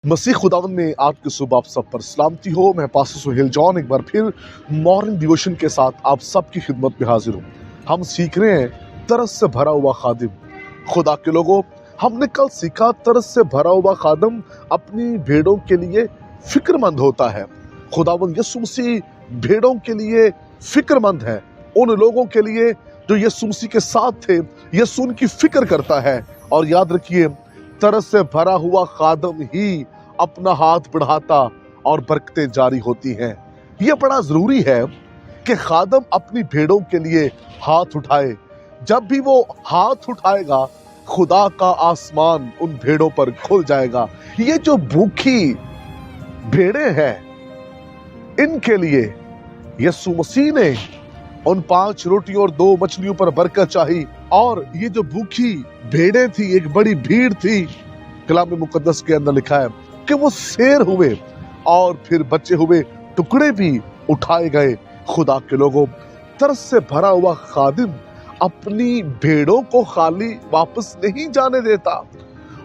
मसीह खुदावंद में आज की सुबह आप सब पर सलामती हो। मैं पास्टर सुहेल जॉन एक बार फिर मॉर्निंग डिवोशन के साथ आप सबकी खिदमत में हाजिर हूँ। हम सीख रहे हैं तरस से भरा हुआ खादिम। खुदा के लोगों, हमने कल सीखा तरस से भरा हुआ खादिम अपनी भेड़ों के लिए फिक्रमंद होता है। खुदावंद यीशु मसीह भेड़ों के लिए फिक्रमंद है। उन लोगों के लिए जो यीशु मसीह के साथ थे, यीशु उनकी फिक्र करता है। और याद रखिए, तरस से भरा हुआ खादम ही अपना हाथ बढ़ाता और बरकतें जारी होती हैं। यह बड़ा जरूरी है कि खादम अपनी भेड़ों के लिए हाथ उठाए। जब भी वो हाथ उठाएगा, खुदा का आसमान उन भेड़ों पर खुल जाएगा। ये जो भूखी भेड़ें हैं, इनके लिए यीशु मसीह ने उन 5 रोटियों और 2 मछलियों पर बरकत चाही। और ये जो भूखी भेड़ें थी, एक बड़ी भीड़ थी, कलाम मुकद्दस के अंदर लिखा है कि वो सैर हुए और फिर बचे हुए टुकड़े भी उठाए गए। खुदा के लोगों, तरस से भरा हुआ खादिम अपनी भेड़ों को खाली वापस नहीं जाने देता।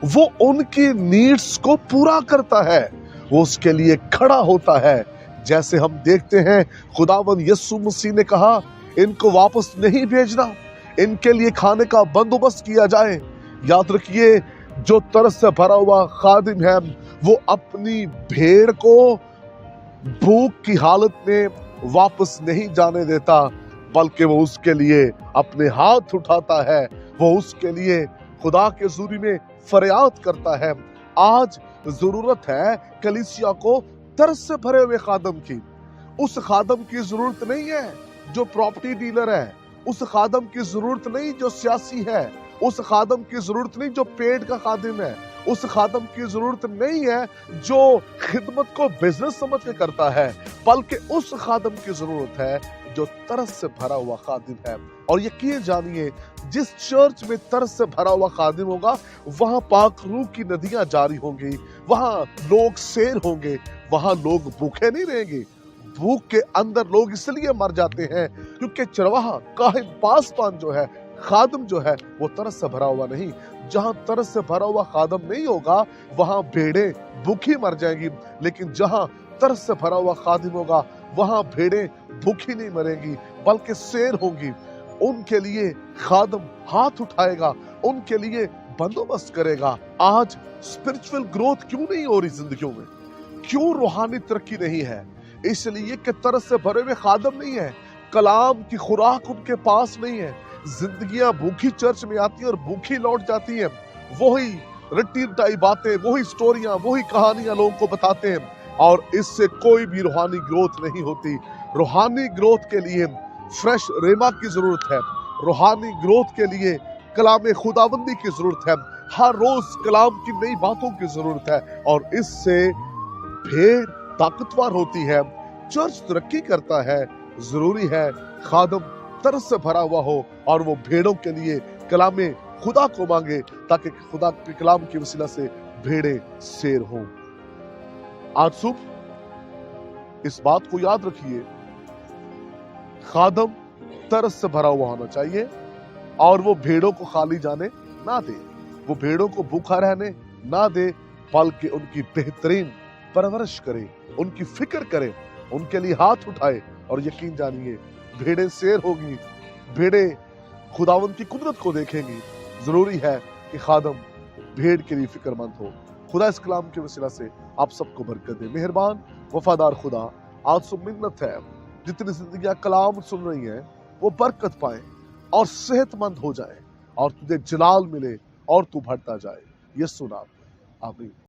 वो उनकी नीड्स को पूरा करता है, वो उसके लिए खड़ा होता है। जैसे हम देखते हैं, खुदावंद यीशु मसीह ने कहा, इनको वापस नहीं भेजना, इनके लिए खाने का बंदोबस्त किया जाए। याद रखिए, जो तरस से भरा हुआ खादिम है, वो अपनी भेड़ को भूख की हालत में वापस नहीं जाने देता, बल्कि वो उसके लिए अपने हाथ उठाता है। वो उसके लिए खुदा के हुजूरी में फरियाद करता है। आज जरूरत है कलीसिया को तरस से भरे हुए खादम की। उस खादम की जरूरत नहीं है जो प्रॉपर्टी डीलर है, उस खादम की जरूरत नहीं जो सियासी है, उस खादम की जरूरत नहीं जो पेट का खादिम है, उस खादम की जरूरत नहीं है जो खिदमत को बिजनेस समझ के करता है, बल्कि उस खादम की जरूरत है जो तरस से भरा हुआ खादिम है। और यकीन जानिए, जिस चर्च में तरस से भरा हुआ खादिम होगा, वहां पाक रूह की नदियां जारी होंगी, वहां लोग सैर होंगे, वहां लोग भूखे नहीं रहेंगे। भूख के अंदर लोग इसलिए मर जाते हैं क्योंकि चरवाहा, काहिन, पासबान जो है, खादम जो है, वो तरस से भरा हुआ नहीं। जहां तरस से भरा हुआ खादम नहीं होगा, वहां भेड़ें भूखी मर जाएंगी। लेकिन जहां तरस से भरा हुआ खादिम होगा, वहां भेड़ें भूखी नहीं मरेंगी, बल्कि सैर होंगी। उनके लिए खादम हाथ उठाएगा, उनके लिए बंदोबस्त करेगा। आज स्पिरिचुअल ग्रोथ क्यों नहीं हो रही जिंदगियों में? क्यों रूहानी तरक्की नहीं है? इसलिए कि तरस से भरे हुए खादम नहीं है, कलाम की खुराक उनके पास नहीं है। जिंदगियां भूखी चर्च में आती है और भूखी लौट जाती है। वही रट्टी रटाई बातें, वही स्टोरियां, वही कहानियां लोगों को बताते हैं, और इससे कोई भी रूहानी ग्रोथ नहीं होती। रूहानी ग्रोथ के लिए फ्रेश रेमा की जरूरत है। रूहानी ग्रोथ के लिए कलाम खुदाबंदी की जरूरत है। हर रोज कलाम की नई बातों की जरूरत है, और इससे भेड़ ताकतवर होती है, चर्च तरक्की करता है। जरूरी है खादम तरस से भरा हुआ हो और वो भेड़ों के लिए कलाम खुदा को मांगे, ताकि खुदा के कलाम की वसीला से भेड़ें सैर हों। आज सुबह इस बात को याद रखिए, खादम तरस से भरा हुआ होना चाहिए और वो भेड़ों को खाली जाने ना दे, वो भेड़ों को भूखा रहने ना दे, बल्कि उनकी बेहतरीन परवरिश करे, उनकी फिक्र करे, उनके लिए हाथ उठाए। और यकीन जानिए, भेड़ें सैर होगी, भेड़ें खुदावंद की कुदरत को देखेंगी। जरूरी है कि खादम भेड़ के लिए फिक्रमंद हो। खुदा इस कलाम के वसीला से आप सबको बरकत दे। मेहरबान वफादार खुदा, आज सुबह मिन्नत है, जितनी जिंदगियां कलाम सुन रही हैं, वो बरकत पाए और सेहतमंद हो जाए, और तुझे जलाल मिले और तू बढ़ता जाए। यीशु नाम, आमीन।